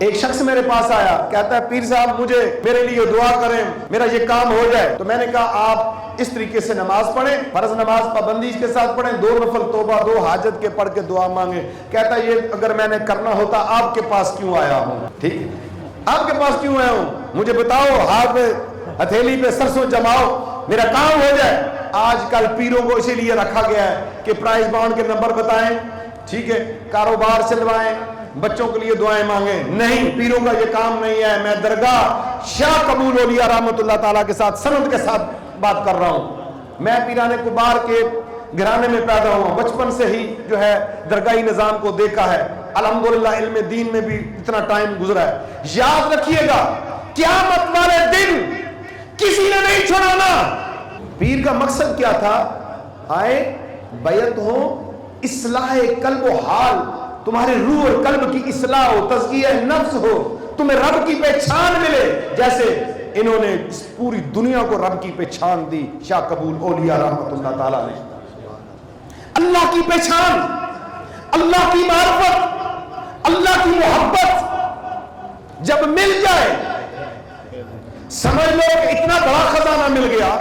ایک شخص میرے پاس آیا، کہتا ہے پیر صاحب مجھے میرے لیے دعا کریں، میرا یہ کام ہو جائے۔ تو میں نے کہا آپ اس طریقے سے نماز پڑھیں، فرض نماز پابندی کے ساتھ پڑھیں، 2 نفل توبہ 2 حاجت کے پڑھ کے دعا مانگیں۔ کہتا ہے یہ اگر میں نے کرنا ہوتا آپ کے پاس کیوں آیا ہوں؟ ٹھیک ہے، آپ کے پاس کیوں آیا ہوں؟ مجھے بتاؤ، ہاتھ پہ ہتھیلی پہ سرسوں جماؤ، میرا کام ہو جائے۔ آج کل پیروں کو اسی لیے رکھا گیا ہے کہ پرائز بانڈ کے نمبر بتائیں، ٹھیک ہے، کاروبار چلوائیں، بچوں کے لیے دعائیں مانگیں۔ نہیں، پیروں کا یہ کام نہیں ہے۔ میں درگاہ شاہ قبول اولیاء رحمۃ اللہ تعالیٰ کے ساتھ سند کے ساتھ بات کر رہا ہوں۔ میں پیران کبار کے گھرانے میں پیدا ہوا، بچپن سے ہی جو ہے درگاہی نظام کو دیکھا ہے، الحمدللہ علم دین میں بھی اتنا ٹائم گزرا ہے۔ یاد رکھیے گا، قیامت والے دن کسی نے نہیں چھڑانا۔ پیر کا مقصد کیا تھا؟ آئے بیعت ہو، اصلاح قلب و حال، تمہارے روح اور قلب کی اصلاح ہو، تزکیہ نفس ہو، تمہیں رب کی پہچان ملے، جیسے انہوں نے اس پوری دنیا کو رب کی پہچان دی۔ شاہ قبول اولیاء رحمۃ اللہ تعالیٰ نے اللہ کی پہچان، اللہ کی معرفت، اللہ کی محبت جب مل جائے، سمجھ لو کہ اتنا بڑا خزانہ مل گیا